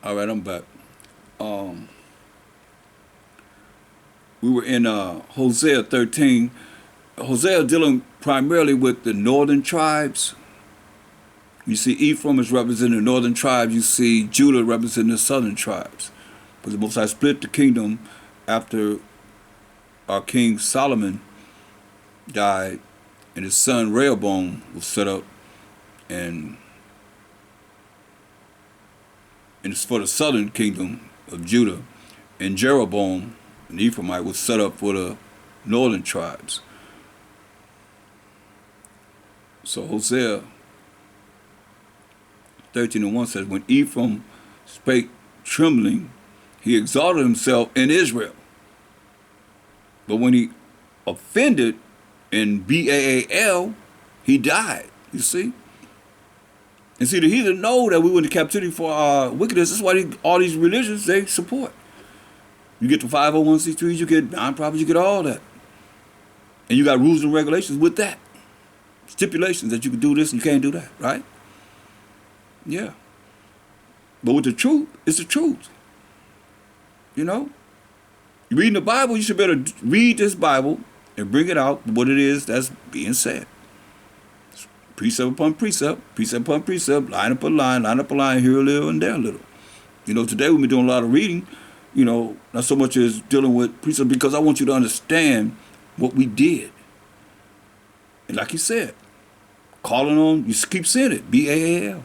All right, I'm back. We were in Hosea 13. Hosea dealing primarily with the northern tribes. You see Ephraim is representing the northern tribes. You see Judah representing the southern tribes. But the Most High split the kingdom after our King Solomon died, and his son Rehoboam was set up, and it's for the southern kingdom of Judah, and Jeroboam, an Ephraimite, was set up for the northern tribes. So Hosea 13:1 says, when Ephraim spake trembling, he exalted himself in Israel. But when he offended in Baal, he died. You see? And see, the heathen know that we went into captivity for our wickedness. That's why all these religions, they support. You get the 501c3s, you get nonprofits, you get all that. And you got rules and regulations with that. Stipulations that you can do this and you can't do that, right? Yeah. But with the truth, it's the truth. You know? You reading the Bible, you should better read this Bible and bring it out what it is that's being said. Precept upon precept, precept upon precept, line upon line, here a little and there a little. You know, today we've been doing a lot of reading, you know, not so much as dealing with precept, because I want you to understand what we did. And like you said, calling on, you keep saying it, B-A-A-L.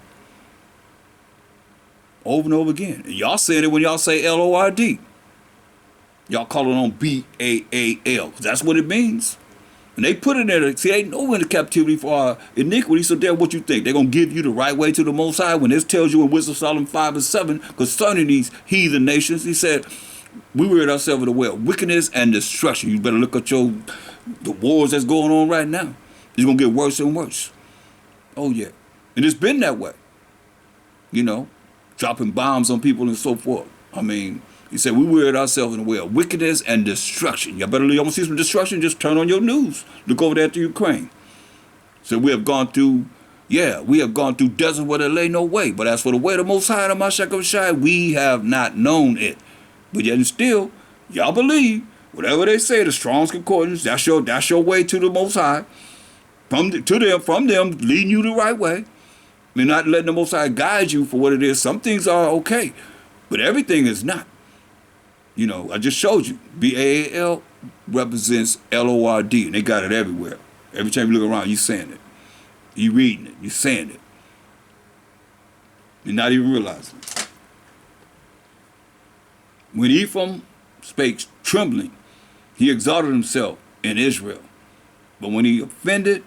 Over and over again. And y'all saying it when y'all say L-O-R-D. Y'all calling on B-A-A-L. That's what it means. And they put it there. See, they know we're in the captivity for our iniquity. So there, what you think? They're going to give you the right way to the Most High when this tells you in Wisdom of Solomon 5:7 concerning these heathen nations. He said, we rid ourselves of the way of wickedness and destruction. You better look at the wars that's going on right now. It's going to get worse and worse. Oh, yeah. And it's been that way. You know, dropping bombs on people and so forth. I mean, he said, we weird ourselves in the way of wickedness and destruction. Y'all better, you want to see some destruction? Just turn on your news. Look over there to Ukraine. So we have gone through desert where there lay no way. But as for the way of the Most High and the Mashiach of Shai, we have not known it. But yet and still, y'all believe, whatever they say, the Strong's Concordance, that's your way to the Most High. From them, leading you the right way. I mean, not letting the Most High guide you for what it is. Some things are okay, but everything is not. You know, I just showed you. B-A-A-L represents L-O-R-D, and they got it everywhere. Every time you look around, you're saying it. You're reading it. You're saying it. You're not even realizing it. When Ephraim spake trembling, he exalted himself in Israel. But when he offended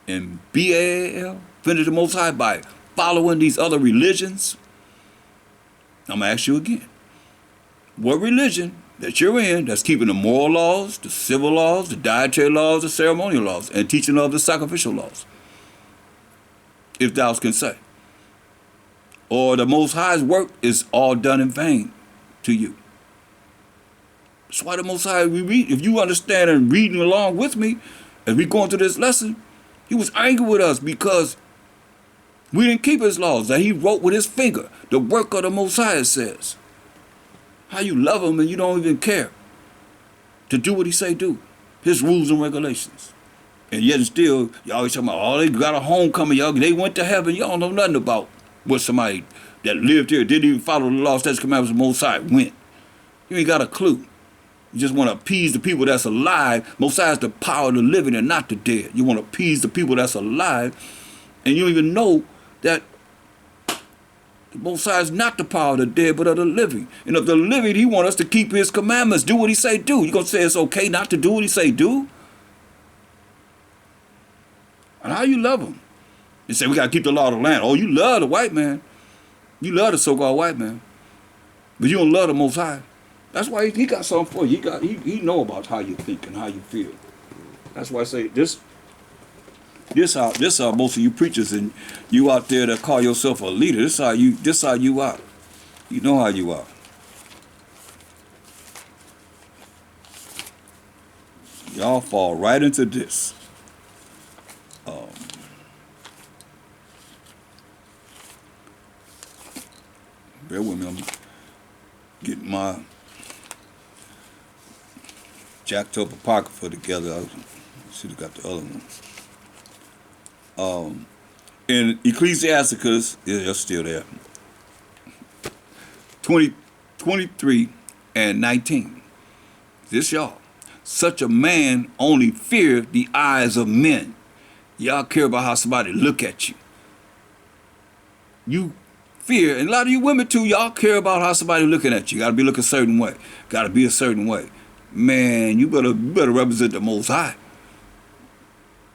in B-A-A-L, offended the Most High by following these other religions, I'm going to ask you again. What religion that you're in that's keeping the moral laws, the civil laws, the dietary laws, the ceremonial laws, and teaching of the sacrificial laws? If thou can say. Or the Most High's work is all done in vain to you. That's why the Most High, we read, if you understand and reading along with me, as we go into this lesson, he was angry with us because we didn't keep his laws that he wrote with his finger. The work of the Most High, says. How you love him and you don't even care to do what he say do. His rules and regulations. And yet still, y'all always talking about, oh, they got a homecoming, y'all. They went to heaven. Y'all don't know nothing about what somebody that lived here, didn't even follow the law, statutes, commandments of the Most High went. You ain't got a clue. You just want to appease the people that's alive. Most High is the power of the living and not the dead. You want to appease the people that's alive, and you don't even know that the Most High is not the power of the dead, but of the living. And of the living, he wants us to keep his commandments, do what he say do. You going to say it's okay not to do what he say do? And how you love him? You say we got to keep the law of the land. Oh, you love the white man. You love the so-called white man. But you don't love the Most High. That's why he got something for you. He know about how you think and how you feel. That's why I say this how most of you preachers and you out there that call yourself a leader, this how you are. You know how you are. Y'all fall right into this. Bear with me. I'm getting my jacked up apocrypha together. I should have got the other one. In Ecclesiasticus, yeah, it's still there. 23 and 19. This y'all. Such a man only fear the eyes of men. Y'all care about how somebody look at you. You fear, and a lot of you women too, y'all care about how somebody looking at you. Gotta be looking a certain way. Gotta be a certain way. Man, you better represent the Most High.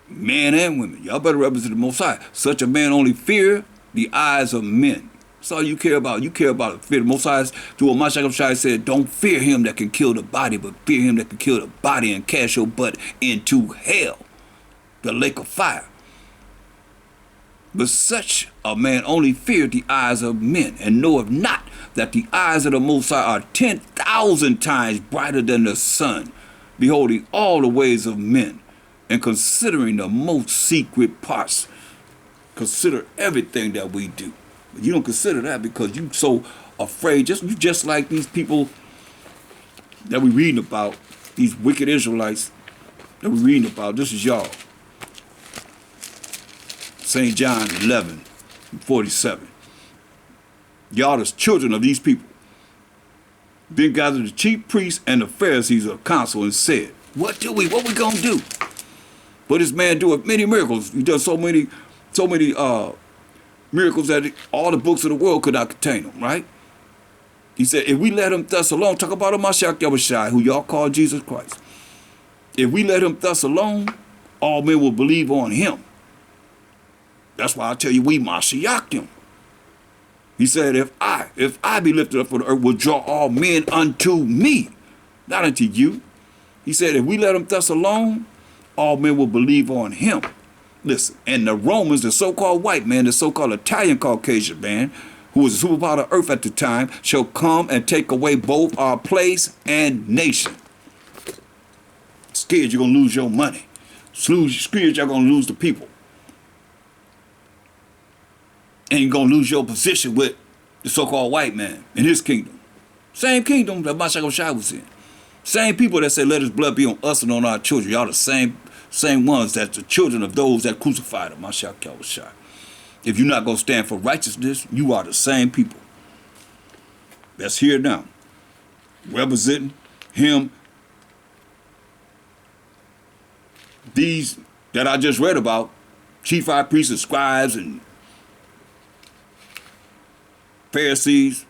Men and women, y'all better represent the Most High. Such a man only fear the eyes of men. That's all you care about. You care about fear the Most High. To what Mashiach Shai said, don't fear him that can kill the body, but fear him that can kill the body and cast your butt into hell, the lake of fire. But such a man only feared the eyes of men, and knoweth not that the eyes of the Most High are 10,000 times brighter than the sun, beholding all the ways of men, and considering the most secret parts. Consider everything that we do. But you don't consider that because you so afraid. You just like these people that we reading about, these wicked Israelites that we reading about. This is y'all. St. John 11:47. Y'all the children of these people. Then gathered the chief priests and the Pharisees of council and said, what we gonna do? But this man doeth many miracles. He does so many miracles that all the books of the world could not contain them, right? He said, if we let him thus alone, talk about Mashiach Yahushua, who y'all call Jesus Christ. If we let him thus alone, all men will believe on him. That's why I tell you, we Mashiached him. He said, if I be lifted up from the earth, will draw all men unto me, not unto you. He said, if we let him thus alone, all men will believe on him. Listen, and the Romans, the so-called white man, the so-called Italian Caucasian man, who was the superpower of earth at the time, shall come and take away both our place and nation. Scared you're going to lose your money. Scared you're going to lose the people. And you're going to lose your position with the so-called white man in his kingdom. Same kingdom that Mashiach Shai was in. Same people that say, let his blood be on us and on our children. Y'all the same ones that's the children of those that crucified him, Mashiach Shai. If you're not going to stand for righteousness, you are the same people that's here now, representing him. These that I just read about, chief high priests and scribes and Pharisees,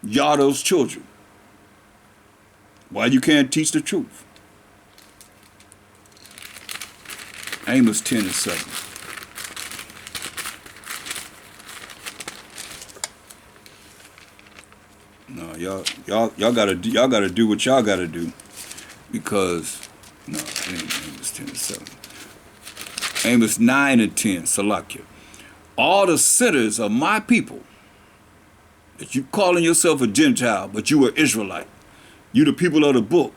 y'all those children. Why you can't teach the truth? Amos 10:7. No, y'all gotta do what y'all gotta do, because no, it ain't Amos 10:7. Amos 9:10. Salakia. All the sinners of my people, that you calling yourself a Gentile, but you are Israelite. You the people of the book.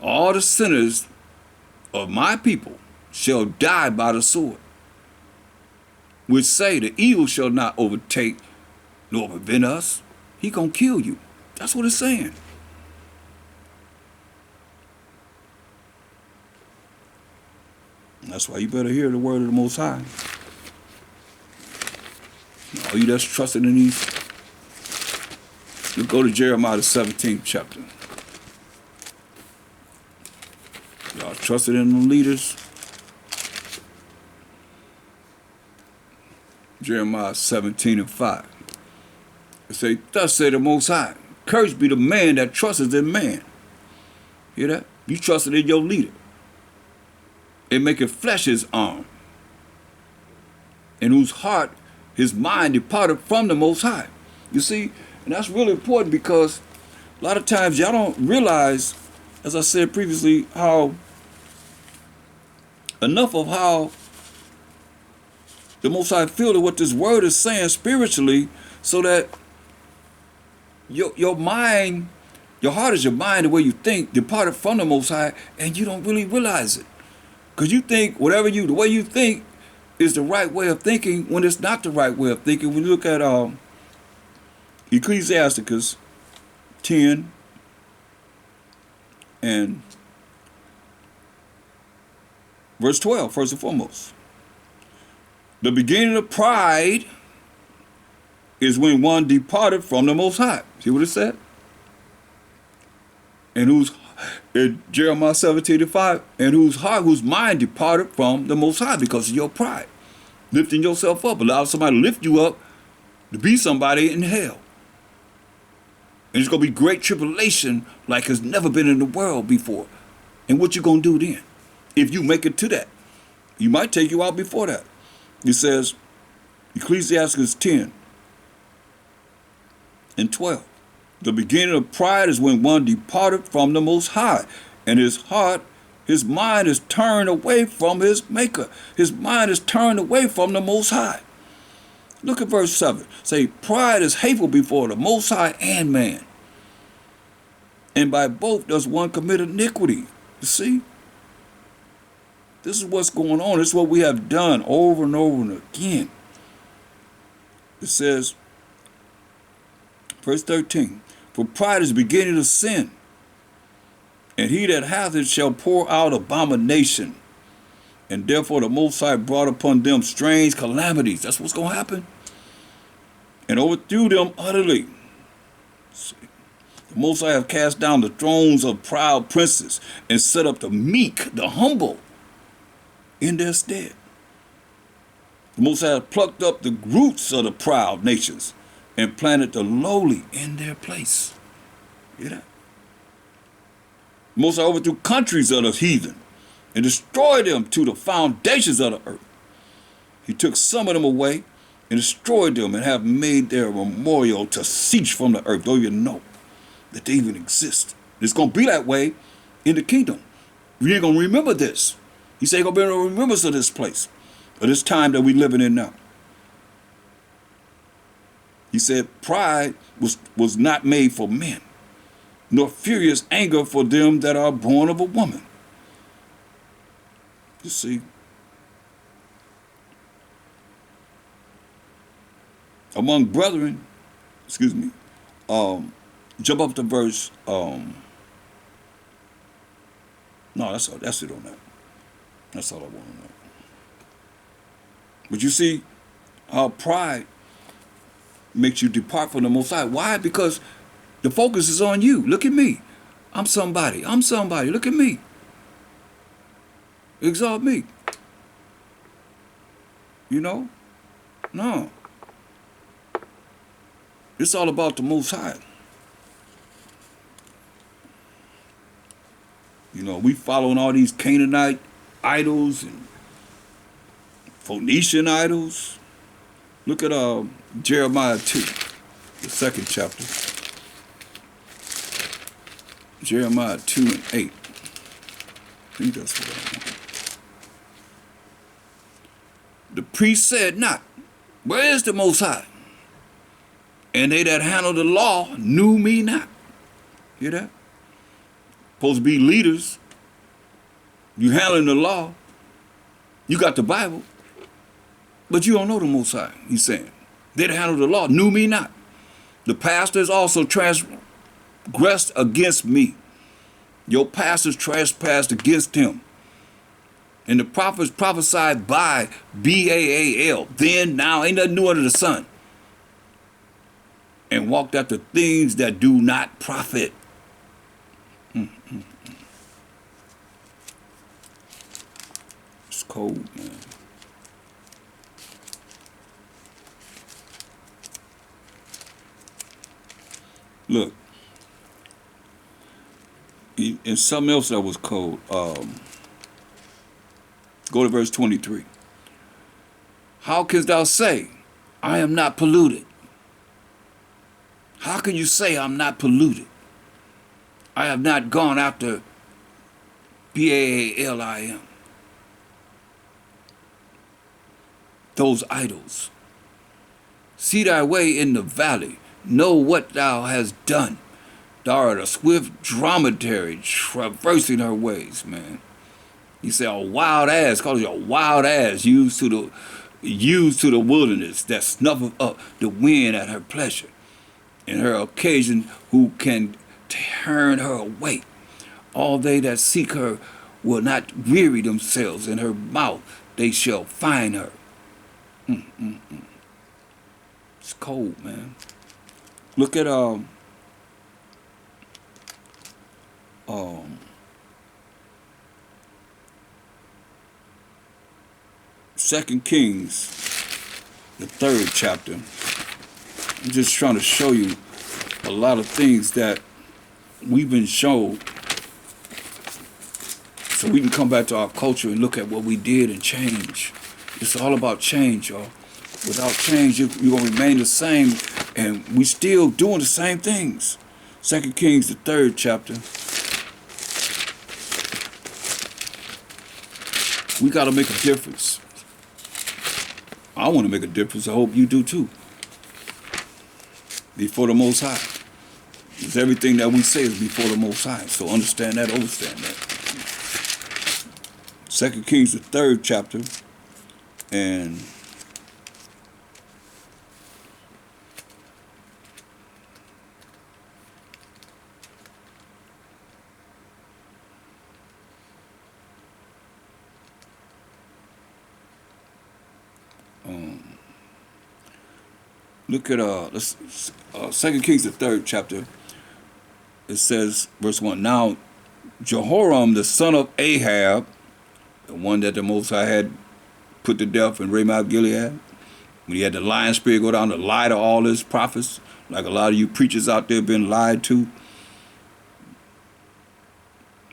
All the sinners of my people shall die by the sword, which say the evil shall not overtake nor prevent us. He gonna kill you. That's what it's saying. That's why you better hear the word of the Most High. All you that's trusting in these, you go to Jeremiah the 17th chapter. Y'all trusted in the leaders. Jeremiah 17:5. It say, thus say the Most High, cursed be the man that trusteth in man. Hear that? You trusted in your leader. It maketh flesh his arm, in whose heart his mind departed from the Most High. You see, and that's really important, because a lot of times y'all don't realize, as I said previously, how enough of how the Most High feel to what this word is saying spiritually, so that your mind, your heart is your mind, the way you think, departed from the Most High, and you don't really realize it. Because you think the way you think is the right way of thinking, when it's not the right way of thinking. When you look at Ecclesiasticus 10 and verse 12, first and foremost. The beginning of pride is when one departed from the Most High. See what it said? And whose, in Jeremiah 17:5, and whose mind departed from the Most High because of your pride. Lifting yourself up, allow somebody to lift you up to be somebody in hell. And it's going to be great tribulation like has never been in the world before. And what you going to do then? If you make it to that, you might take you out before that. It says, Ecclesiastes 10 and 12. The beginning of pride is when one departed from the Most High, and his mind is turned away from his Maker. His mind is turned away from the Most High. Look at verse 7. Say, pride is hateful before the Most High and man. And by both does one commit iniquity. You see? This is what's going on. This is what we have done over and over and again. It says, verse 13, for pride is the beginning of sin, and he that hath it shall pour out abomination. And therefore the Most High brought upon them strange calamities. That's what's going to happen. And overthrew them utterly. The Most High have cast down the thrones of proud princes and set up the meek, the humble, in their stead. The Most High have plucked up the roots of the proud nations and planted the lowly in their place. Hear that? The Most High overthrew countries of the heathen and destroyed them to the foundations of the earth. He took some of them away and destroyed them and have made their memorial to cease from the earth. Don't even know that they even exist. It's going to be that way in the kingdom. We ain't going to remember this. He said, going to be no remembrance of this place, of this time that we living in now. He said, pride was not made for men, nor furious anger for them that are born of a woman. You see? Among brethren, jump up to verse, no, that's it on that. That's all I want to know. But you see how pride makes you depart from the Most High. Why? Because the focus is on you. Look at me. I'm somebody. I'm somebody. Look at me. Exalt me. You know? No. It's all about the Most High. You know, we following all these Canaanite idols and Phoenician idols. Look at Jeremiah 2, the second chapter. Jeremiah 2 and 8. I think that's what I want. The priest said not, where is the Most High? And they that handle the law knew me not. Hear that? Supposed to be leaders. You handling the law. You got the Bible. But you don't know the Most High, he's saying. They that handle the law knew me not. The pastors also transgressed against me. Your pastors trespassed against him. And the prophets prophesied by Baal. Then, now, ain't nothing new under the sun. And walked after things that do not profit. It's cold, man. Look. And something else that was cold. Go to verse 23. How canst thou say, I am not polluted? How can you say I'm not polluted? I have not gone after Baalim. Those idols. See thy way in the valley. Know what thou hast done. Thou art a swift dromedary traversing her ways, man. You say a wild ass, call it a wild ass used to the wilderness that snuffeth up the wind at her pleasure. and her occasion who can turn her away. All they that seek her will not weary themselves. In her mouth they shall find her. It's cold, man. Look at 2 Kings, the 3rd chapter. I'm just trying to show you a lot of things that we've been shown so we can come back to our culture and look at what we did and change. It's all about change, y'all. Without change, you're going to remain the same, and we still doing the same things. 2 Kings, the 3rd chapter. We got to make a difference. I want to make a difference. I hope you do too. Before the Most High. Because everything that we say is before the Most High. So understand that, understand that. 2 Kings, the 3rd chapter. And look at 2 Kings, the 3rd chapter. It says, verse 1, Now Jehoram, the son of Ahab, the one that the Most High had put to death in Ramoth Gilead, when he had the lion spirit go down to lie to all his prophets, like a lot of you preachers out there been lied to.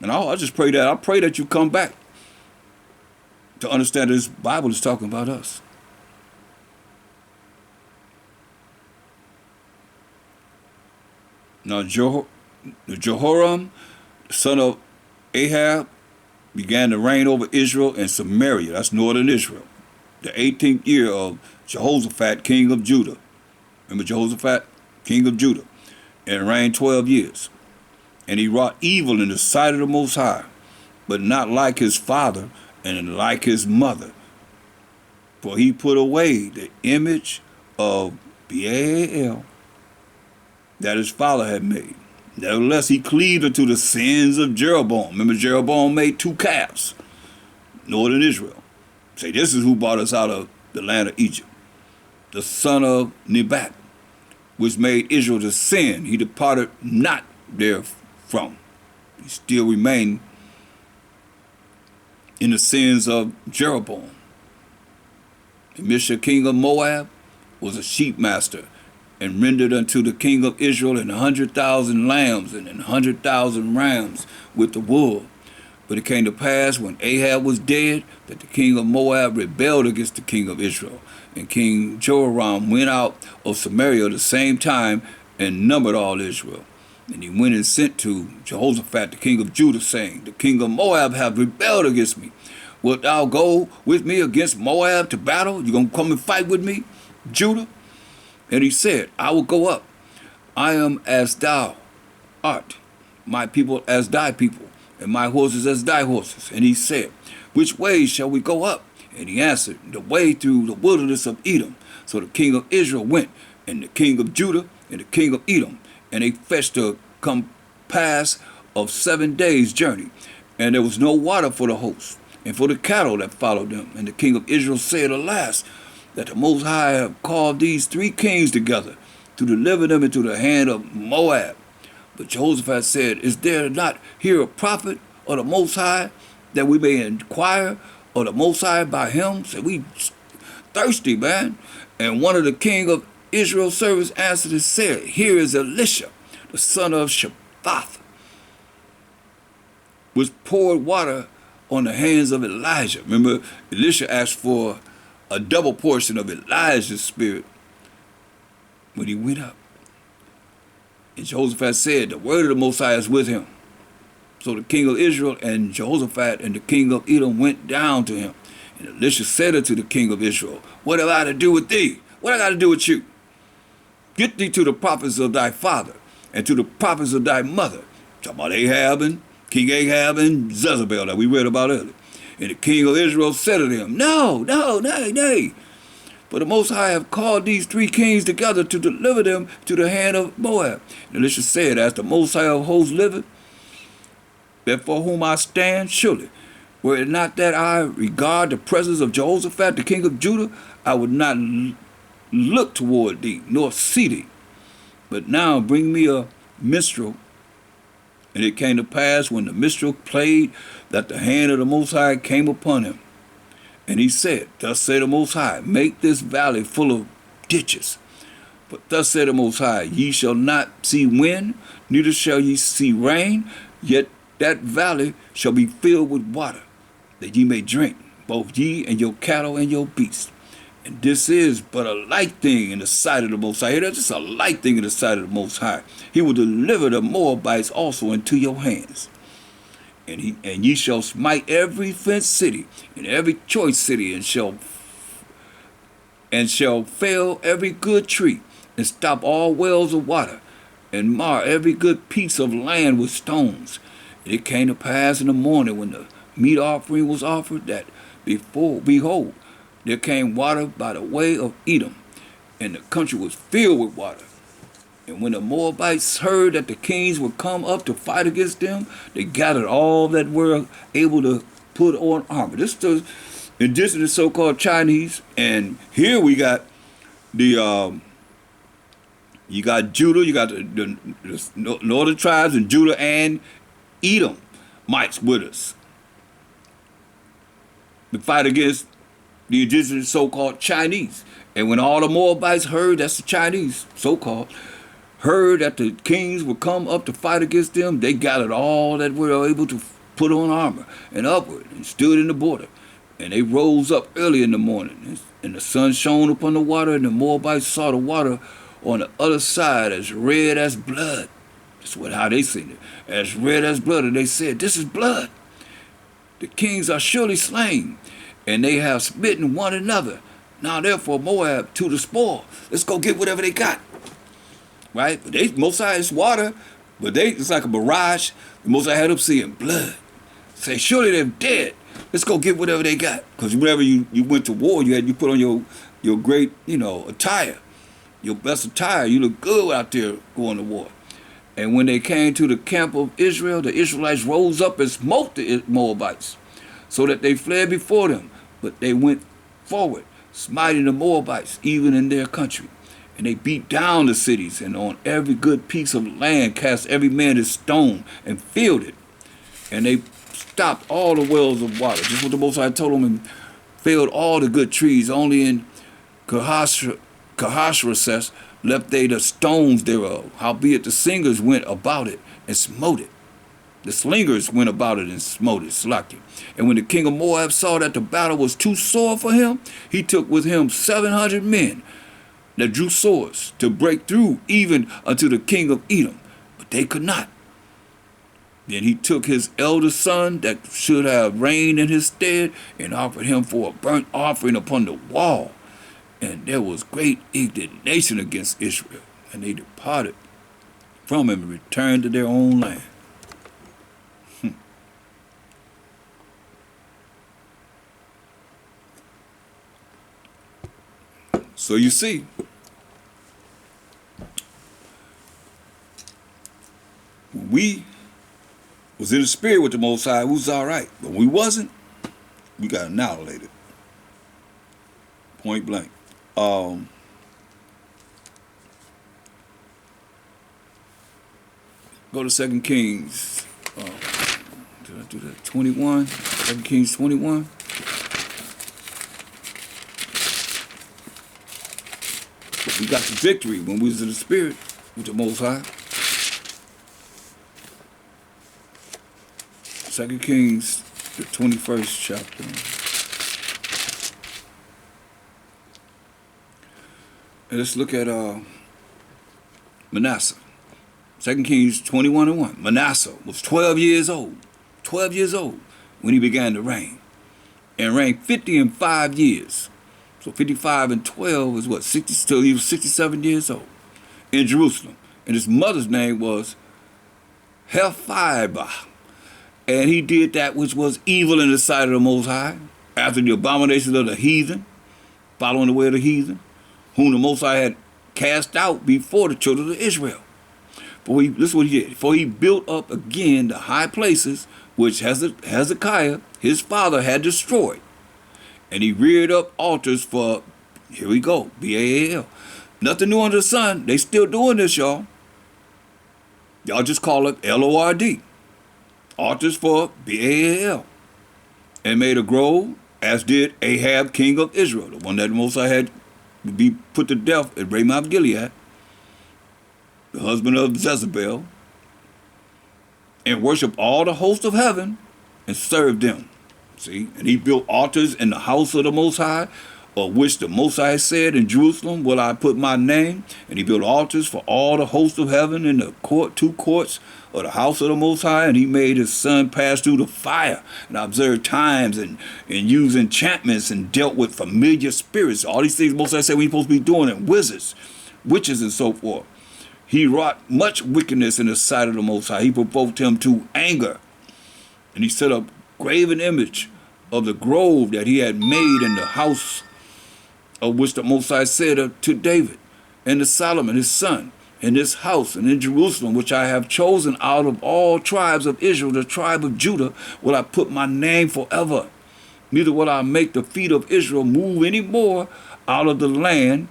And I just pray that, I pray that you come back to understand this Bible is talking about us. Now Jehoram, the son of Ahab, began to reign over Israel and Samaria. That's northern Israel. The 18th year of Jehoshaphat, king of Judah. Remember Jehoshaphat, king of Judah. And reigned 12 years. And he wrought evil in the sight of the Most High, but not like his father and like his mother. For he put away the image of Baal that his father had made. Nevertheless, he cleaved unto the sins of Jeroboam. Remember, Jeroboam made 2 calves, northern Israel. Say, this is who brought us out of the land of Egypt. The son of Nebat, which made Israel to sin. He departed not therefrom. He still remained in the sins of Jeroboam. And Misha, king of Moab, was a sheep master, and rendered unto the king of Israel 100,000 lambs and 100,000 rams with the wool. But it came to pass when Ahab was dead that the king of Moab rebelled against the king of Israel. And King Joram went out of Samaria at the same time and numbered all Israel. And he went and sent to Jehoshaphat, the king of Judah, saying, The king of Moab hath rebelled against me. Wilt thou go with me against Moab to battle? You gonna come and fight with me, Judah? And he said, I will go up. I am as thou art, my people as thy people, and my horses as thy horses. And he said, Which way shall we go up? And he answered, The way through the wilderness of Edom. So the king of Israel went, and the king of Judah, and the king of Edom, and they fetched a compass of 7 days' journey. And there was no water for the host, and for the cattle that followed them. And the king of Israel said, Alas, that the Most High have called these 3 kings together to deliver them into the hand of Moab. But Jehoshaphat said, Is there not here a prophet of the Most High, that we may inquire of the Most High by him? Said, we thirsty, man. And one of the king of Israel's servants answered and said, Here is Elisha, the son of Shaphat, which poured water on the hands of Elijah. Remember, Elisha asked for a double portion of Elijah's spirit when he went up. And Jehoshaphat said, The word of the Most High is with him. So the king of Israel and Jehoshaphat and the king of Edom went down to him. And Elisha said unto the king of Israel, What have I to do with thee? What have I got to do with you? Get thee to the prophets of thy father and to the prophets of thy mother. Talking about Ahab and King Ahab and Jezebel that we read about earlier. And the king of Israel said to them, No, nay. For the Most High have called these 3 kings together to deliver them to the hand of Moab. And Elisha said, as the Most High of hosts liveth, that for whom I stand, surely, were it not that I regard the presence of Jehoshaphat, the king of Judah, I would not look toward thee, nor see thee. But now bring me a minstrel. And it came to pass, when the minstrel played, that the hand of the Most High came upon him. And he said, thus said the Most High, make this valley full of ditches. But thus said the Most High, ye shall not see wind, neither shall ye see rain, yet that valley shall be filled with water, that ye may drink, both ye and your cattle and your beasts. And this is but a light thing in the sight of the Most High. That's just a light thing in the sight of the Most High. He will deliver the Moabites also into your hands. And ye shall smite every fenced city and every choice city, and shall fell every good tree, and stop all wells of water, and mar every good piece of land with stones. And it came to pass in the morning, when the meat offering was offered, that behold, there came water by the way of Edom, and the country was filled with water. And when the Moabites heard that the kings would come up to fight against them, they gathered all that were able to put on armor. This is the indigenous so-called Chinese. And here we got the you got Judah, you got the northern tribes, and Judah and Edom mites with us to fight against the indigenous so-called Chinese. And when all the Moabites heard, that's the Chinese so-called, heard that the kings would come up to fight against them, they gathered all that were able to put on armor and upward, and stood in the border. And they rose up early in the morning, and the sun shone upon the water, and the Moabites saw the water on the other side as red as blood. That's how they seen it, as red as blood. And they said, this is blood. The kings are surely slain, and they have smitten one another. Now therefore Moab to the spoil. Let's go get whatever they got. Right? But they, Most High is water, but it's like a mirage. The Most High had them seeing blood. Say, surely they're dead. Let's go get whatever they got. Because whenever you went to war, you put on your great, attire, your best attire. You look good out there going to war. And when they came to the camp of Israel, the Israelites rose up and smote the Moabites, so that they fled before them. But they went forward, smiting the Moabites, even in their country. And they beat down the cities, and on every good piece of land cast every man his stone, and filled it. And they stopped all the wells of water, just what the Most High told them, and felled all the good trees. Only in Kahashraseth left they the stones thereof. Howbeit the singers went about it and smote it. The slingers went about it and smote it, Slakia. And when the king of Moab saw that the battle was too sore for him, he took with him 700 men that drew swords to break through even unto the king of Edom, but they could not. Then he took his eldest son that should have reigned in his stead, and offered him for a burnt offering upon the wall. And there was great indignation against Israel, and they departed from him and returned to their own land. So you see, when we was in the spirit with the Most High, we was all right. But when we wasn't, we got annihilated. Point blank. Go to 2 Kings. Did I do that? 21. 2 Kings 21. We got the victory when we was in the spirit with the Most High. 2 Kings, the 21st chapter. And let's look at Manasseh. 2 Kings 21:1. Manasseh was 12 years old. 12 years old when he began to reign. And reigned 50 and 5 years. So 55 and 12 is what? 60, still he was 67 years old. In Jerusalem. And his mother's name was Hephibah. And he did that which was evil in the sight of the Most High, after the abominations of the heathen, following the way of the heathen, whom the Most High had cast out before the children of Israel. This is what he did. For he built up again the high places which Hezekiah, his father, had destroyed. And he reared up altars for, here we go, Baal. Nothing new under the sun. They still doing this, y'all. Y'all just call it Lord. Altars for Baal. And made a grove, as did Ahab, king of Israel, the one that the Most High had to be put to death at Ramoth Gilead, the husband of Jezebel, and worshiped all the hosts of heaven and served them. See, and he built altars in the house of the Most High, of which the Most High said, in Jerusalem will I put my name. And he built altars for all the hosts of heaven in the two courts of the house of the Most High. And he made his son pass through the fire, and observed times, and used enchantments, and dealt with familiar spirits. All these things Most High said we supposed to be doing, and wizards, witches, and so forth. He wrought much wickedness in the sight of the Most High. He provoked him to anger. And he set up graven image of the grove that he had made in the house of which the Most High said to David and to Solomon his son, in this house and in Jerusalem, which I have chosen out of all tribes of Israel, the tribe of Judah, will I put my name forever. Neither will I make the feet of Israel move any more out of the land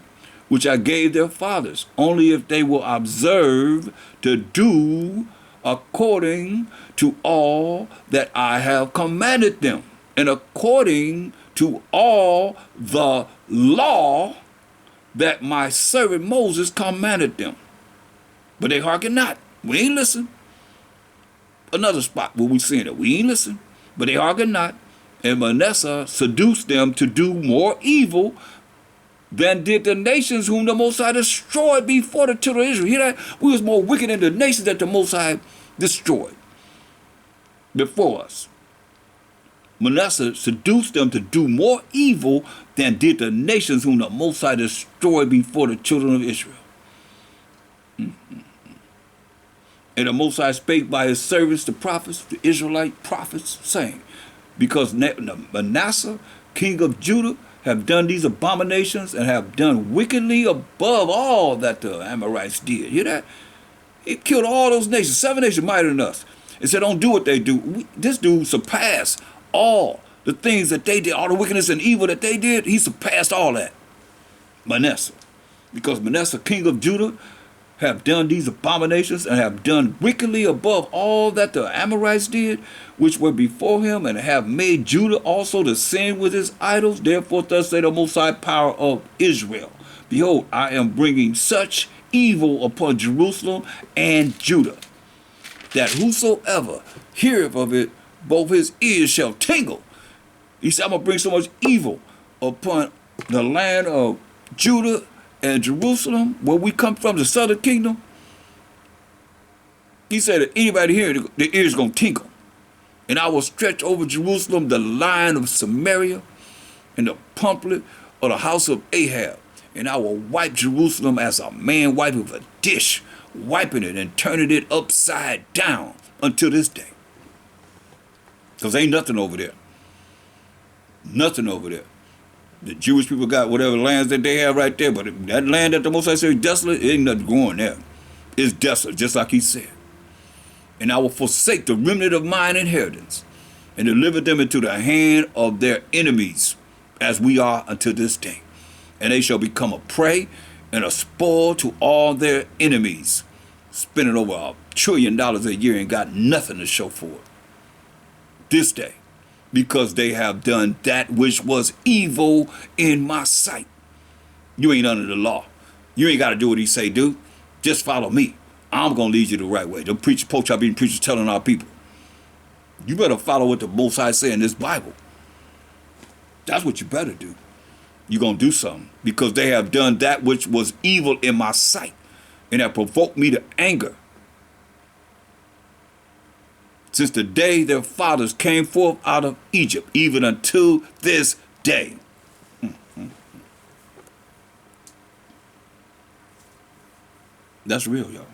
which I gave their fathers, only if they will observe to do according to all that I have commanded them, and according to all the law that my servant Moses commanded them. But they hearken not. We ain't listen. Another spot where we seeing it. We ain't listen. But they hearken not. And Manasseh seduced them to do more evil than did the nations whom the Most High destroyed before the children of Israel. Hear that? We was more wicked than the nations that the Most High destroyed before us. Manasseh seduced them to do more evil than did the nations whom the Most High destroyed before the children of Israel. And the Most High spake by his servants, the prophets, the Israelite prophets, saying, because Manasseh, king of Judah, have done these abominations and have done wickedly above all that the Amorites did. Hear that? He killed all those nations, 7 nations mightier than us. And said, don't do what they do. This dude surpassed all the things that they did, all the wickedness and evil that they did. He surpassed all that. Manasseh. Because Manasseh, king of Judah, have done these abominations and have done wickedly above all that the Amorites did, which were before him, and have made Judah also to sin with his idols. Therefore thus say the Most High power of Israel, behold, I am bringing such evil upon Jerusalem and Judah, that whosoever heareth of it, both his ears shall tingle. He said, I'm going to bring so much evil upon the land of Judah and Jerusalem, where we come from, the southern kingdom. He said that anybody here, the ears going to tingle. And I will stretch over Jerusalem the line of Samaria and the pamphlet of the house of Ahab. And I will wipe Jerusalem as a man wipeth a dish, wiping it and turning it upside down until this day. Because ain't nothing over there. Nothing over there. The Jewish people got whatever lands that they have right there, but that land that the Most High said is desolate, it ain't nothing going there. It's desolate, just like he said. And I will forsake the remnant of mine inheritance, and deliver them into the hand of their enemies, as we are unto this day. And they shall become a prey and a spoil to all their enemies, spending over $1 trillion a year and got nothing to show for it. This day. Because they have done that which was evil in my sight. You ain't under the law. You ain't got to do what he say do. Just follow me. I'm going to lead you the right way. The preacher, poach being preachers telling our people. You better follow what the Most High say in this Bible. That's what you better do. You're going to do something. Because they have done that which was evil in my sight, and have provoked me to anger. Since the day their fathers came forth out of Egypt, even unto this day. That's real, y'all.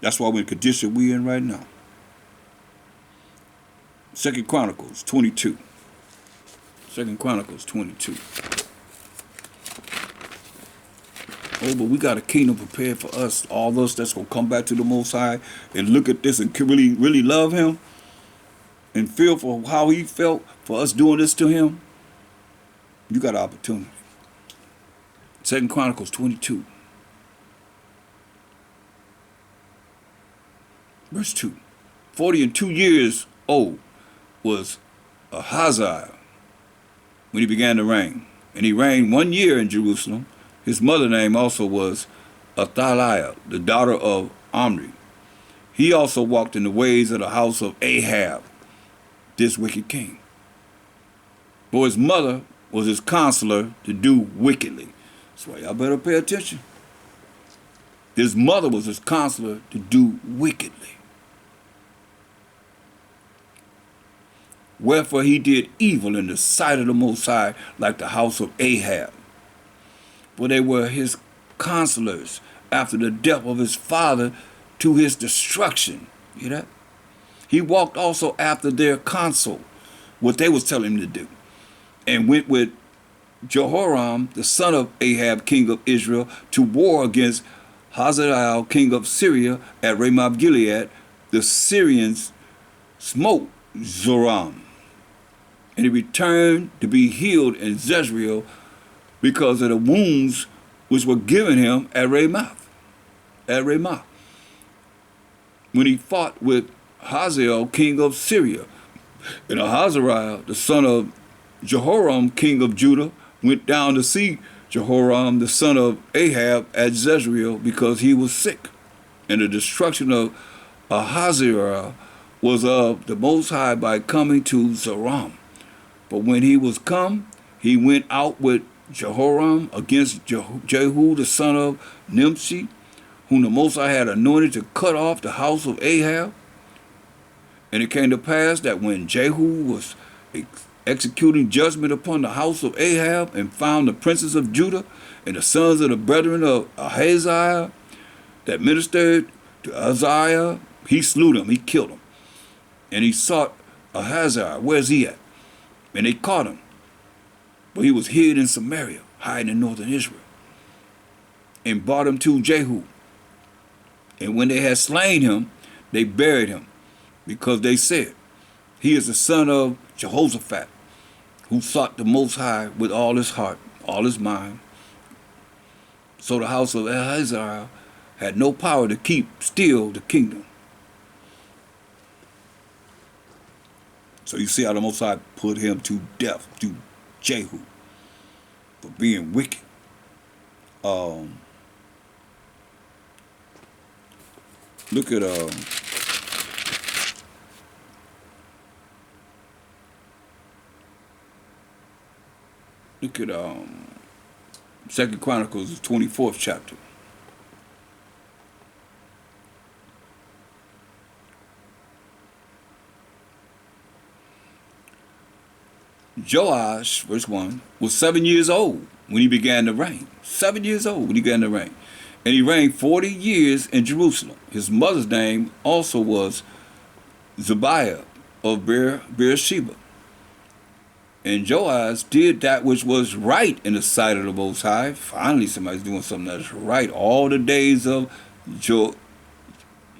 That's why we're in the condition we in right now. Second Chronicles 22. Second Chronicles 22. Oh, but we got a kingdom prepared for us, all those that's going to come back to the Most High and look at this and really, really love him and feel for how he felt for us doing this to him. You got an opportunity. Second Chronicles 22. Verse 2. 42 years old was Ahaziah when he began to reign. And he reigned 1 year in Jerusalem. His mother's name also was Athaliah, the daughter of Omri. He also walked in the ways of the house of Ahab, this wicked king. For his mother was his counselor to do wickedly. That's why y'all better pay attention. His mother was his counselor to do wickedly. Wherefore he did evil in the sight of the Most High, like the house of Ahab. For they were his counselors after the death of his father to his destruction. You hear that? He walked also after their counsel, what they was telling him to do, and went with Jehoram, the son of Ahab, king of Israel, to war against Hazael, king of Syria, at Ramoth Gilead. The Syrians smote Zoram, and he returned to be healed in Jezreel because of the wounds which were given him at Ramoth. When he fought with Hazael, king of Syria. And Ahaziah, the son of Jehoram, king of Judah, went down to see Jehoram, the son of Ahab, at Jezreel because he was sick. And the destruction of Ahaziah was of the Most High by coming to Zoram. But when he was come, he went out with Jehoram against Jehu, the son of Nimshi, whom the Most High had anointed to cut off the house of Ahab. And it came to pass that when Jehu was executing judgment upon the house of Ahab and found the princes of Judah and the sons of the brethren of Ahaziah that ministered to Ahaziah, he slew them, he killed them. And he sought Ahaziah, where's he at? And they caught him. But he was hid in Samaria, hiding in northern Israel, and brought him to Jehu. And when they had slain him, they buried him, because they said, he is the son of Jehoshaphat, who sought the Most High with all his heart, all his mind. So the house of Ahaziah had no power to keep still the kingdom. So you see how the Most High put him to death, to Jehu, for being wicked. Look at Second Chronicles, the 24th chapter. Joash, verse 1, was 7 years old when he began to reign. 7 years old when he began to reign. And he reigned 40 years in Jerusalem. His mother's name also was Zebiah of Beersheba. And Joash did that which was right in the sight of the Most High. Finally, somebody's doing something that's right. All the days of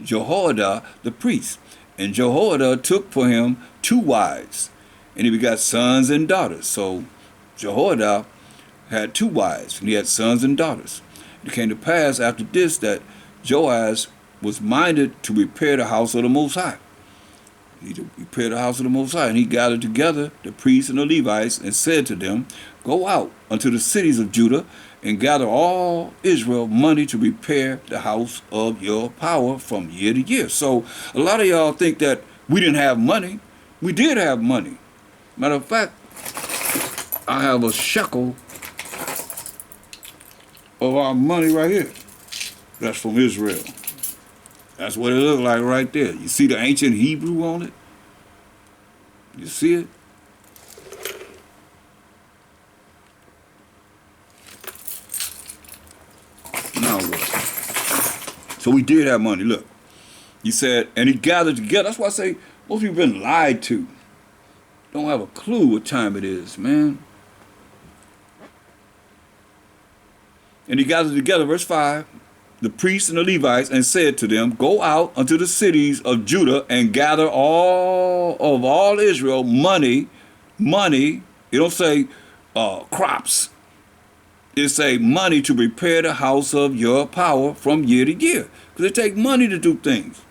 Jehoiada the priest. And Jehoiada took for him 2 wives. And he begot sons and daughters. So Jehoiada had 2 wives, and he had sons and daughters. It came to pass after this that Joash was minded to repair the house of the Most High. He repaired the house of the Most High, and he gathered together the priests and the Levites and said to them, go out unto the cities of Judah and gather all Israel money to repair the house of your power from year to year. So a lot of y'all think that we didn't have money. We did have money. Matter of fact, I have a shekel of our money right here. That's from Israel. That's what it looked like right there. You see the ancient Hebrew on it? You see it? Now what? So we did have money. Look. He said, and he gathered together. That's why I say most people have been lied to. Don't have a clue what time it is, man. And he gathered together, verse 5, the priests and the Levites, and said to them, go out unto the cities of Judah and gather all Israel money. It don't say crops. It say money to prepare the house of your power from year to year. Because it take money to do things.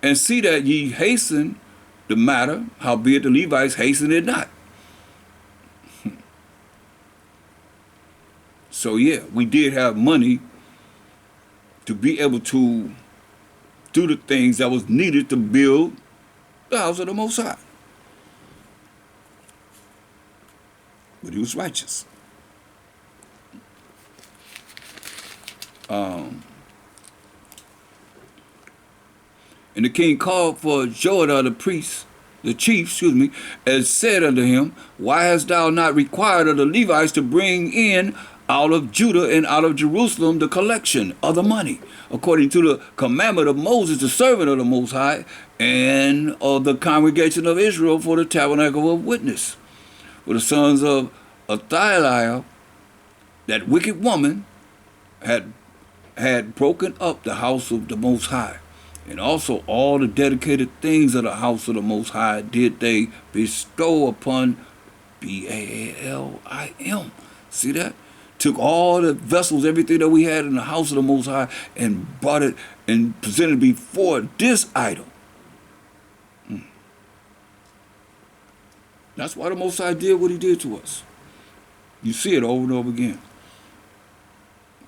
And see that ye hasten the matter, howbeit the Levites hasten it not. So yeah, we did have money to be able to do the things that was needed to build the house of the Most High. But he was righteous. And the king called for Joiada the priest, the chief, and said unto him, why hast thou not required of the Levites to bring in out of Judah and out of Jerusalem the collection of the money, according to the commandment of Moses, the servant of the Most High, and of the congregation of Israel for the tabernacle of witness? For the sons of Athaliah, that wicked woman, had broken up the house of the Most High. And also all the dedicated things of the house of the Most High did they bestow upon Baalim. See that? Took all the vessels, everything that we had in the house of the Most High, and brought it and presented it before this idol. That's why the Most High did what he did to us. You see it over and over again.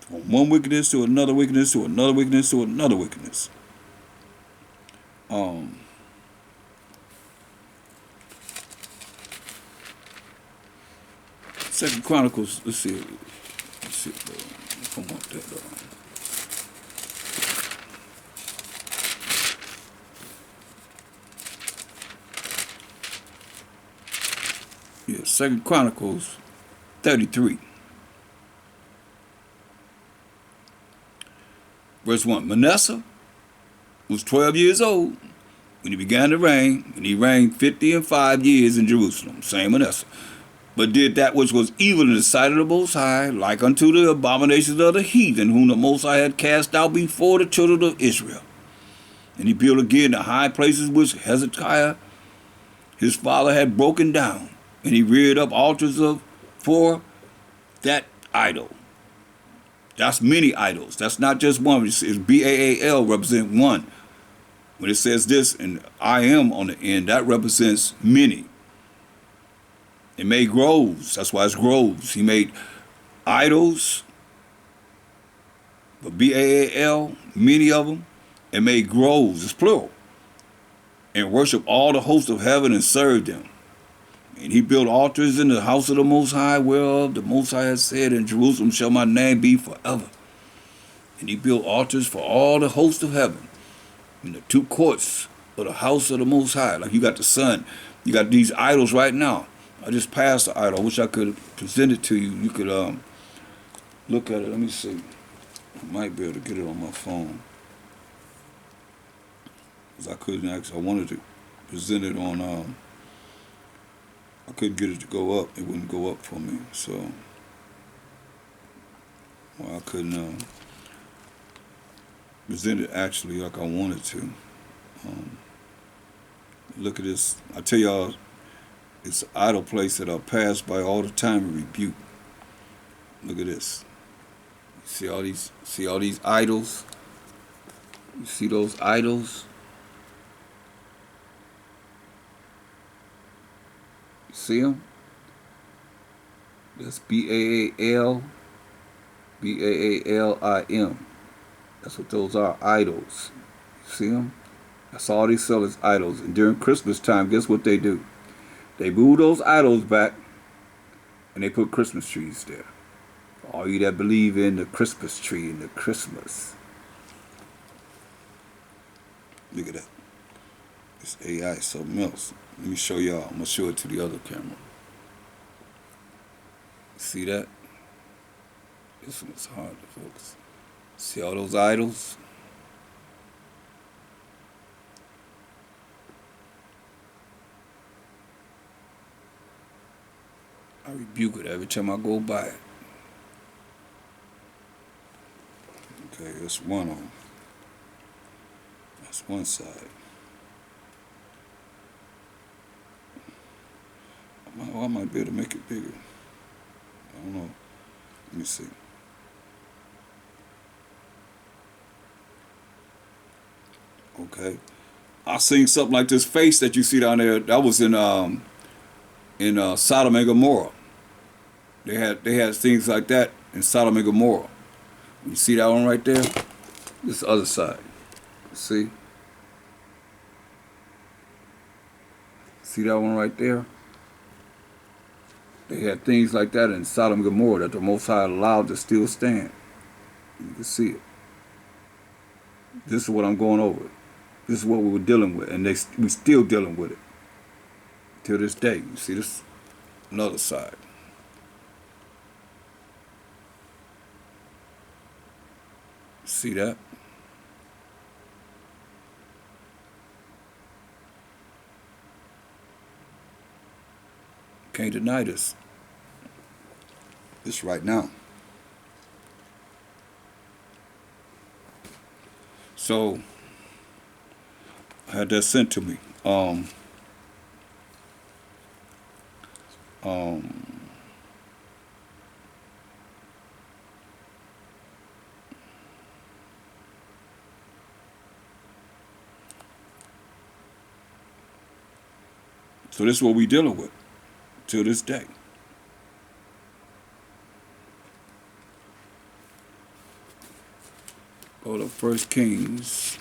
From one wickedness to another wickedness to another wickedness to another wickedness. Second Chronicles, let's see, come on that. Yeah, Second Chronicles 33. Verse 1, Manasseh was 12 years old when he began to reign, and he reigned 55 years in Jerusalem, same Manasseh, but did that which was evil in the sight of the Most High, like unto the abominations of the heathen, whom the Most High had cast out before the children of Israel. And he built again the high places which Hezekiah his father had broken down, and he reared up altars for that idol. That's many idols. That's not just one. It's Baal represent one. When it says this and I am on the end, that represents many. He made groves. That's why it's groves. He made idols for Baal, many of them, and made groves. It's plural. And worshiped all the hosts of heaven and served them. And he built altars in the house of the Most High, whereof the Most High has said, in Jerusalem shall my name be forever. And he built altars for all the hosts of heaven in the two courts of the house of the Most High. Like you got the sun. You got these idols right now. I just passed the idol. I wish I could present it to you. You could look at it. Let me see. I might be able to get it on my phone. Because I couldn't actually, I wanted to present it on, I couldn't get it to go up. It wouldn't go up for me. So, well, I couldn't present it actually like I wanted to. Look at this. I tell y'all, it's an idol place that I pass by all the time and rebuke. Look at this. You see all these idols? You see those idols? You see them? That's Baalim. That's what those are, idols. You see them? That's all they sell is idols. And during Christmas time, guess what they do? They move those idols back and they put Christmas trees there. For all you that believe in the Christmas tree and the Christmas. Look at that. This AI is something else. Let me show y'all. I'm going to show it to the other camera. See that? This one's hard to focus. See all those idols? I rebuke it every time I go by it. Okay, that's one on. That's one side. I might be able to make it bigger. I don't know. Let me see. Okay. I seen something like this face that you see down there. That was in Sodom and Gomorrah. They had things like that in Sodom and Gomorrah. You see that one right there? This other side. See? See that one right there? They had things like that in Sodom and Gomorrah that the Most High allowed to still stand. You can see it. This is what I'm going over. This is what we were dealing with, and we still dealing with it till this day. You see this another side. See that? Can't deny this. This right now. So I had that sent to me. So this is what we dealing with till this day. Go to 1 Kings.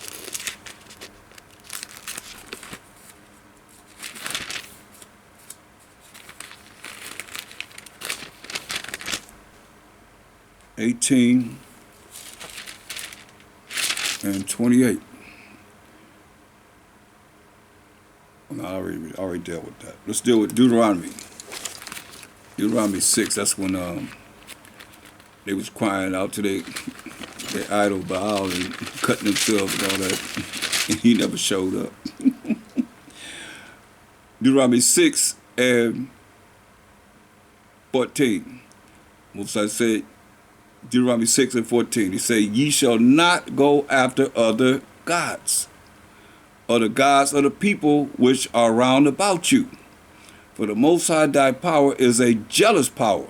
(18) and 28. Well, I already dealt with that. Let's deal with Deuteronomy. Deuteronomy 6. That's when they was crying out to their idol Baal and cutting themselves and all that. And he never showed up. Deuteronomy 6 and 14. Moses said, Deuteronomy 6 and 14, he said, ye shall not go after other gods, or the gods of the people which are round about you. For the Most High thy power is a jealous power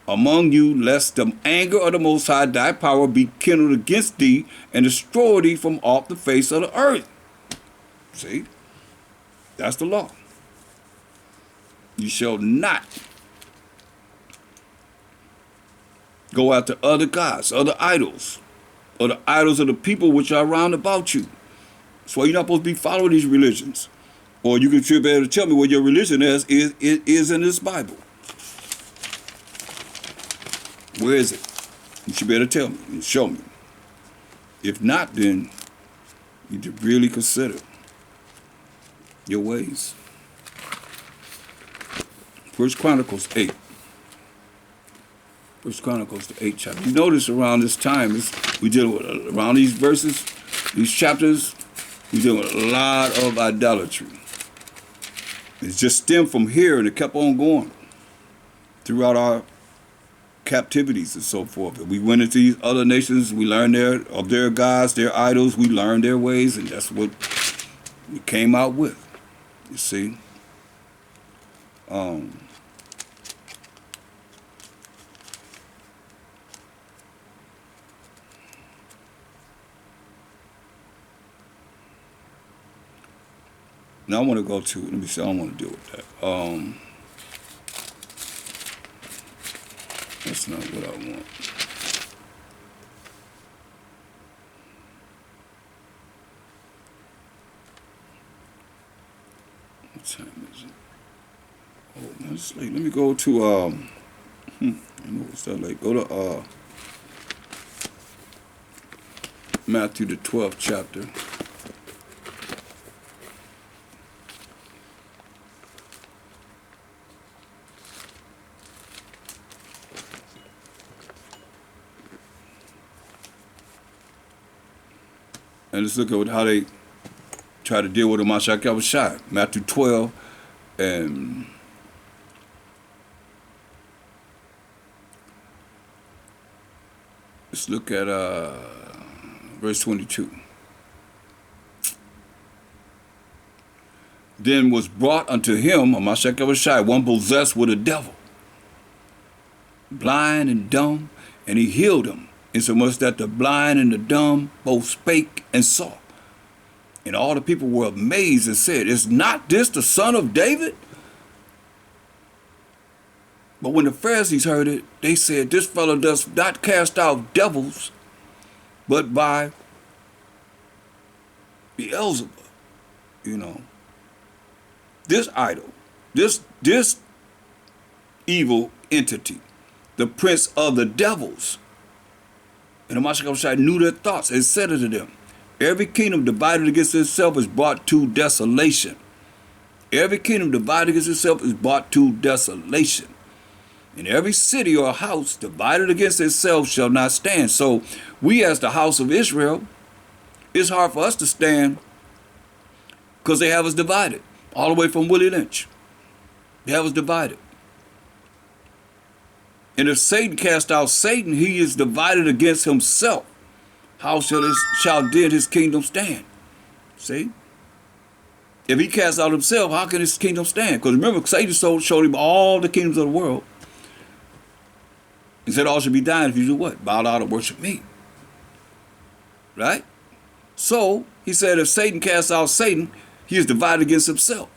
among you, lest the anger of the Most High thy power be kindled against thee, and destroy thee from off the face of the earth. See? That's the law. You shall not go after other gods, other idols, or the idols of the people which are round about you. That's why you're not supposed to be following these religions. Or you should be able to tell me what your religion is in this Bible. Where is it? You should be able to tell me and show me. If not, then you need to really consider your ways. 1 Chronicles 8. 1 Chronicles, the 8th chapter. You notice around this time, we deal with, around these verses, these chapters, we deal with a lot of idolatry. It's just stemmed from here, and it kept on going throughout our captivities and so forth. We went into these other nations, we learned of their gods, their idols, we learned their ways, and that's what we came out with, you see. Now I want to go to, let me see, I don't want to deal with that. That's not what I want. What time is it? Oh, man, it's late. Let me go to, I know it's that late. Go to Matthew, the 12th chapter. And let's look at how they try to deal with the Mashiach Yahushua. Matthew 12 and Let's look at verse 22. Then was brought unto him, one possessed with a devil, blind and dumb, and he healed him, insomuch that the blind and the dumb both spake and saw. And all the people were amazed and said, Is not this the son of David? But when the Pharisees heard it, they said, This fellow does not cast out devils, but by Beelzebub. You know, this idol, this evil entity, the prince of the devils. And the Mashiach knew their thoughts and said unto them, Every kingdom divided against itself is brought to desolation. Every kingdom divided against itself is brought to desolation. And every city or house divided against itself shall not stand. So we as the house of Israel, it's hard for us to stand because they have us divided. All the way from Willie Lynch. They have us divided. And if Satan cast out Satan, he is divided against himself. How shall then his kingdom stand? See? If he casts out himself, how can his kingdom stand? Because remember, Satan showed him all the kingdoms of the world. He said, all should be thine if you do what? Bow down and worship me. Right? So, he said, if Satan casts out Satan, he is divided against himself.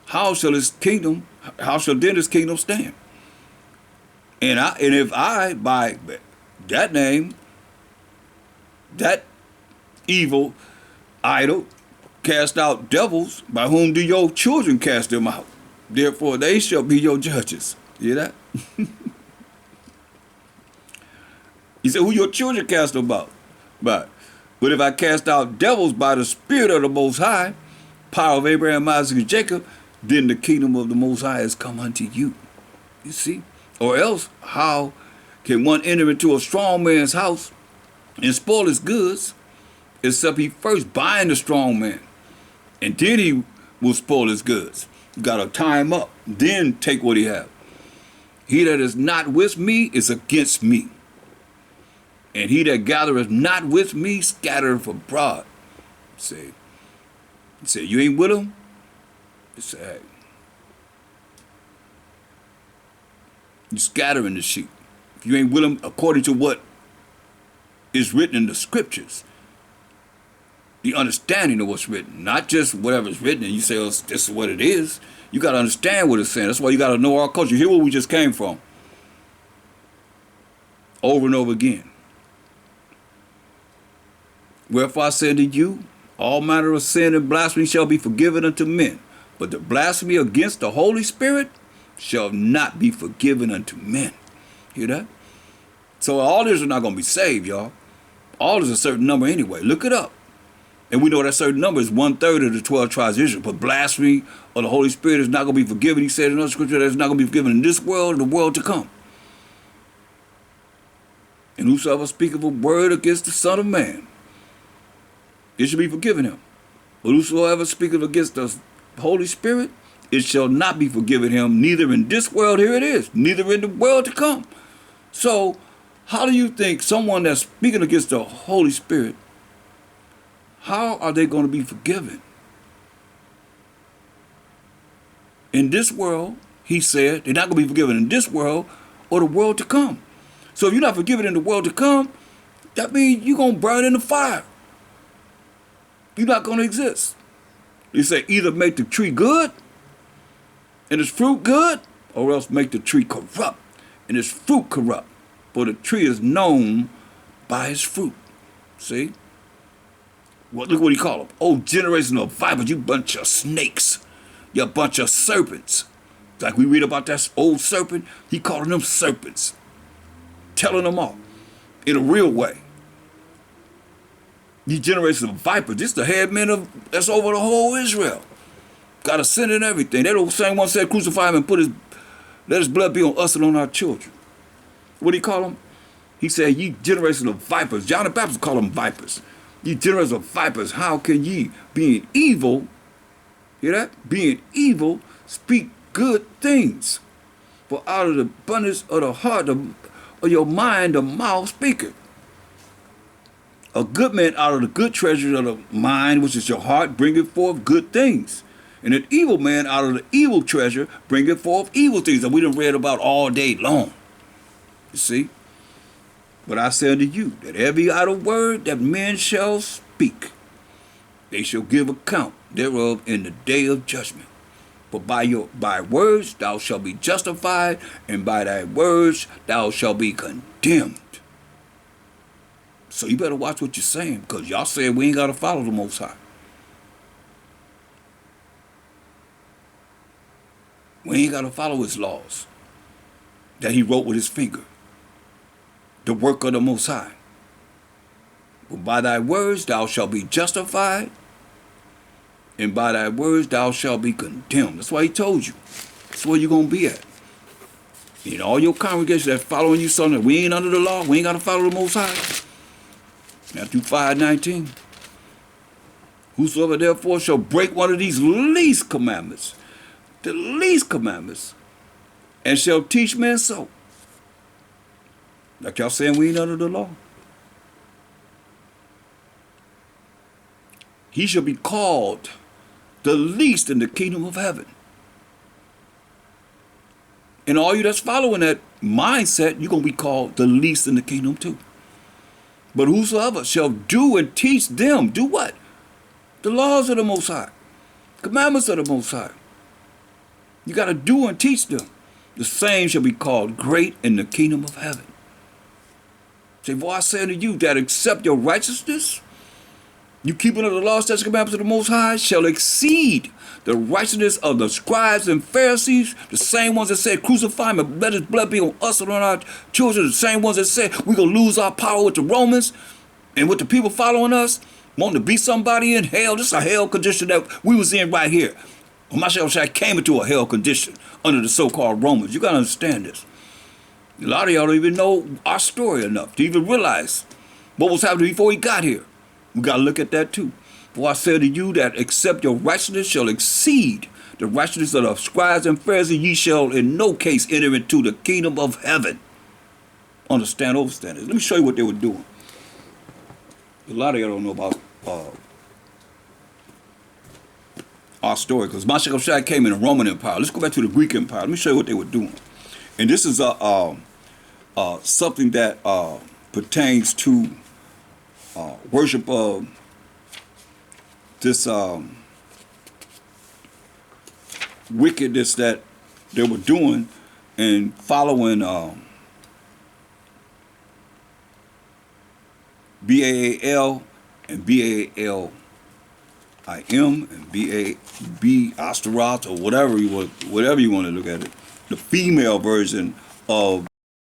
How shall then his kingdom stand? And if I, by that name, that evil idol, cast out devils, by whom do your children cast them out? Therefore, they shall be your judges. You hear that? He said, who your children cast them out? But if I cast out devils by the Spirit of the Most High, power of Abraham, Isaac, and Jacob, then the kingdom of the Most High has come unto you. You see? Or else, how can one enter into a strong man's house and spoil his goods, except he first bind the strong man, and then he will spoil his goods? You got to tie him up, then take what he have. He that is not with me is against me. And he that gathereth not with me scattereth abroad. Say, you ain't with him? Say, hey, you scattering the sheep. If you ain't with him according to what is written in the scriptures, the understanding of what's written, not just whatever's written and you say, oh, this is what it is. You got to understand what it's saying. That's why you got to know our culture. Hear where we just came from. Over and over again. Wherefore I say to you, all manner of sin and blasphemy shall be forgiven unto men, but the blasphemy against the Holy Spirit shall not be forgiven unto men. Hear that? So all this are not going to be saved, y'all. All is a certain number anyway. Look it up. And we know that certain number is 1/3 of the 12 tribes of Israel. But blasphemy of the Holy Spirit is not going to be forgiven. He said in another scripture that it's not going to be forgiven in this world or the world to come. And whosoever speaketh a word against the Son of Man, it shall be forgiven him. But whosoever speaketh against the Holy Spirit, it shall not be forgiven him, neither in this world, here it is, neither in the world to come. So, how do you think someone that's speaking against the Holy Spirit, how are they going to be forgiven? In this world, he said, they're not going to be forgiven in this world or the world to come. So if you're not forgiven in the world to come, that means you're going to burn in the fire. You're not going to exist. He said, either make the tree good and its fruit good, or else make the tree corrupt and its fruit corrupt. For the tree is known by its fruit. See? Well, look what he called them. Oh, generation of vipers, you bunch of snakes. You bunch of serpents. Like we read about that old serpent, he calling them serpents. Telling them off in a real way. You generation of vipers, this is the head man that's over the whole Israel. Got a sin and everything. That old same one said, crucify him and let his blood be on us and on our children. What do he call them? He said, ye generation of vipers. John the Baptist called them vipers. Ye generation of vipers, how can ye, being evil, hear that? Being evil, speak good things? For out of the abundance of the heart, the of your mind the mouth speaketh. A good man out of the good treasure of the mind, which is your heart, bringeth forth good things. And an evil man out of the evil treasure bringeth forth evil things that we done read about all day long. You see? But I say unto you, that every idle word that men shall speak, they shall give account thereof in the day of judgment. For by words thou shalt be justified, and by thy words thou shalt be condemned. So you better watch what you're saying, because y'all saying we ain't got to follow the Most High. We ain't got to follow his laws that he wrote with his finger, the work of the Most High. But by thy words thou shalt be justified, and by thy words thou shalt be condemned. That's why he told you. That's where you're going to be at. In all your congregations that's following you, son, that we ain't under the law, we ain't got to follow the Most High. Matthew 5:19. Whosoever therefore shall break one of these least commandments, the least commandments, and shall teach men so. Like y'all saying we ain't under the law. He shall be called the least in the kingdom of heaven. And all you that's following that mindset, you're going to be called the least in the kingdom too. But whosoever shall do and teach them, do what? The laws of the Most High. Commandments of the Most High. You got to do and teach them. The same shall be called great in the kingdom of heaven. Say, boy, I say unto you that accept your righteousness, you keeping of the law, statutes, and commandments of the Most High, shall exceed the righteousness of the scribes and Pharisees, the same ones that said, crucify him and let his blood be on us and on our children, the same ones that said, we're going to lose our power with the Romans and with the people following us, wanting to be somebody in hell. This is a hell condition that we was in right here. Mashiach came into a hell condition under the so-called Romans. You got to understand this. A lot of y'all don't even know our story enough to even realize what was happening before he got here. We got to look at that too. For I say to you that except your righteousness shall exceed the righteousness of the scribes and Pharisees, ye shall in no case enter into the kingdom of heaven. Understand, overstand this. Let me show you what they were doing. A lot of y'all don't know about our story, because Mashiach came in the Roman Empire. Let's go back to the Greek Empire. Let me show you what they were doing. And this is something that pertains to worship of this wickedness that they were doing and following Baal and Baalim and Astoreth, or whatever you want to look at it. The female version of